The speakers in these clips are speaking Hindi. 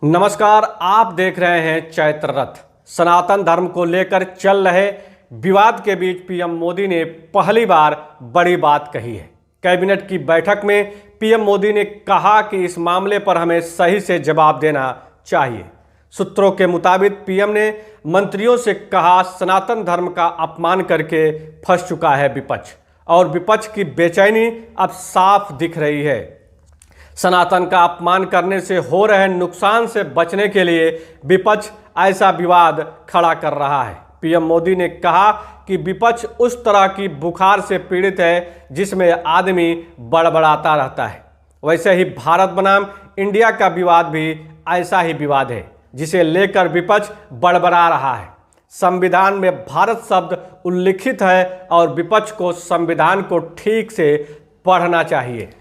नमस्कार, आप देख रहे हैं चैत्र रथ। सनातन धर्म को लेकर चल रहे विवाद के बीच पीएम मोदी ने पहली बार बड़ी बात कही है। कैबिनेट की बैठक में पीएम मोदी ने कहा कि इस मामले पर हमें सही से जवाब देना चाहिए। सूत्रों के मुताबिक पीएम ने मंत्रियों से कहा, सनातन धर्म का अपमान करके फंस चुका है विपक्ष और विपक्ष की बेचैनी अब साफ दिख रही है। सनातन का अपमान करने से हो रहे नुकसान से बचने के लिए विपक्ष ऐसा विवाद खड़ा कर रहा है। पीएम मोदी ने कहा कि विपक्ष उस तरह की बुखार से पीड़ित है जिसमें आदमी बड़बड़ाता रहता है। वैसे ही भारत बनाम इंडिया का विवाद भी ऐसा ही विवाद है जिसे लेकर विपक्ष बड़बड़ा रहा है। संविधान में भारत शब्द उल्लिखित है और विपक्ष को संविधान को ठीक से पढ़ना चाहिए।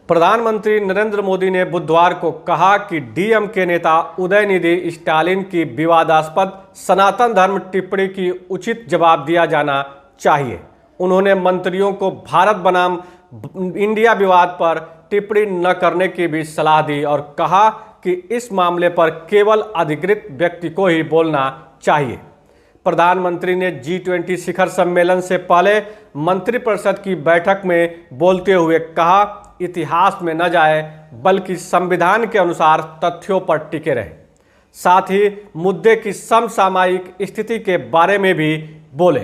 प्रधानमंत्री नरेंद्र मोदी ने बुधवार को कहा कि डीएमके नेता उदयनिधि स्टालिन की विवादास्पद सनातन धर्म टिप्पणी की उचित जवाब दिया जाना चाहिए। उन्होंने मंत्रियों को भारत बनाम इंडिया विवाद पर टिप्पणी न करने की भी सलाह दी और कहा कि इस मामले पर केवल अधिकृत व्यक्ति को ही बोलना चाहिए। प्रधानमंत्री ने G20 शिखर सम्मेलन से पहले मंत्रिपरिषद की बैठक में बोलते हुए कहा, इतिहास में न जाए बल्कि संविधान के अनुसार तथ्यों पर टिके रहे। साथ ही मुद्दे की समसामयिक स्थिति के बारे में भी बोले।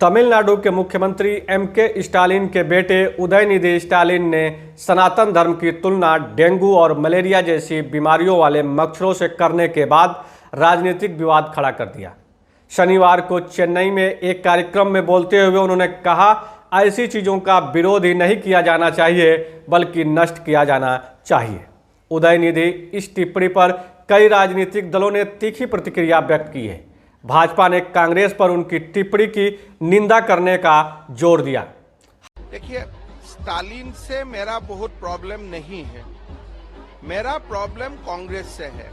तमिलनाडु के मुख्यमंत्री M.K. स्टालिन के बेटे उदयनिधि स्टालिन ने सनातन धर्म की तुलना डेंगू और मलेरिया जैसी बीमारियों वाले मच्छरों से करने के बाद राजनीतिक विवाद खड़ा कर दिया। शनिवार को चेन्नई में एक कार्यक्रम में बोलते हुए उन्होंने कहा, ऐसी चीज़ों का विरोध ही नहीं किया जाना चाहिए बल्कि नष्ट किया जाना चाहिए। उदयनिधि इस टिप्पणी पर कई राजनीतिक दलों ने तीखी प्रतिक्रिया व्यक्त की है। भाजपा ने कांग्रेस पर उनकी टिप्पणी की निंदा करने का जोर दिया। देखिए, स्टालिन से मेरा बहुत प्रॉब्लम नहीं है, मेरा प्रॉब्लम कांग्रेस से है।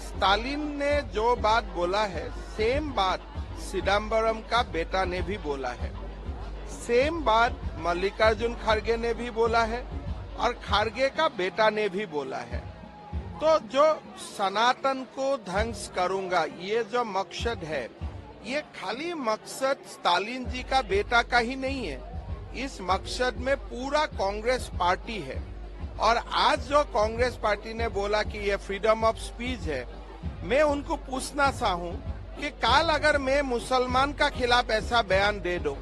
स्टालिन ने जो बात बोला है सेम बात चिदम्बरम का बेटा ने भी बोला है, सेम बात मल्लिकार्जुन खड़गे ने भी बोला है और खड़गे का बेटा ने भी बोला है। तो जो सनातन को ध्वंस करूंगा ये जो मकसद है, ये खाली मकसद स्टालिन जी का बेटा का ही नहीं है। इस मकसद में पूरा कांग्रेस पार्टी है। और आज जो कांग्रेस पार्टी ने बोला कि ये फ्रीडम ऑफ स्पीच है, मैं उनको पूछना चाहूं कि कल अगर मैं मुसलमान का खिलाफ ऐसा बयान दे दूं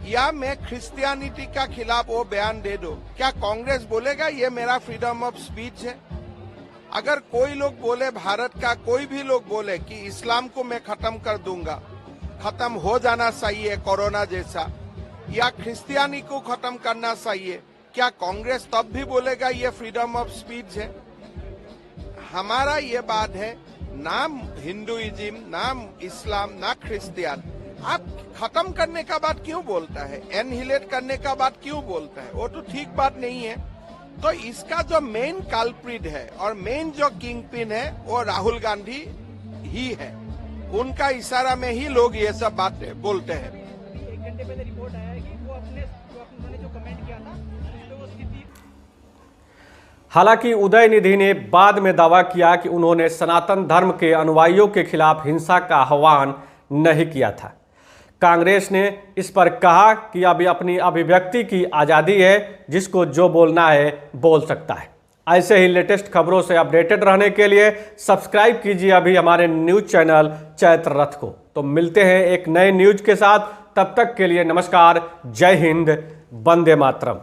या मैं क्रिश्चियनिटी का खिलाफ वो बयान दे दूं, क्या कांग्रेस बोलेगा ये मेरा फ्रीडम ऑफ स्पीच है? अगर कोई लोग बोले, भारत का कोई भी लोग बोले कि इस्लाम को मैं खत्म कर दूंगा, खत्म हो जाना चाहिए कोरोना जैसा, या क्रिश्चियनिटी को खत्म करना चाहिए, क्या कांग्रेस तब भी बोलेगा ये फ्रीडम ऑफ स्पीच है? हमारा ये बात है, ना हिंदुइज्म, ना इस्लाम, ना क्रिश्चियन। आप खत्म करने का बात क्यों बोलता है, एनहिलेट करने का बात क्यों बोलता है? वो तो ठीक बात नहीं है। तो इसका जो मेन कल्प्रिट है और मेन जो किंग पिन है वो राहुल गांधी ही है। उनका इशारा में ही लोग ये सब बातें बोलते हैं। एक घंटे पहले रिपोर्ट आया है कि वो उन्होंने जो कमेंट किया था उस पे वो स्थिति। हालांकि उदयनिधि ने बाद में दावा किया कि उन्होंने सनातन धर्म के अनुयायियों के खिलाफ हिंसा का आह्वान नहीं किया था। कांग्रेस ने इस पर कहा कि अभी अपनी अभिव्यक्ति की आज़ादी है, जिसको जो बोलना है बोल सकता है। ऐसे ही लेटेस्ट खबरों से अपडेटेड रहने के लिए सब्सक्राइब कीजिए अभी हमारे न्यूज़ चैनल चैत्र रथ को। तो मिलते हैं एक नए न्यूज़ के साथ, तब तक के लिए नमस्कार, जय हिंद, वंदे मातरम।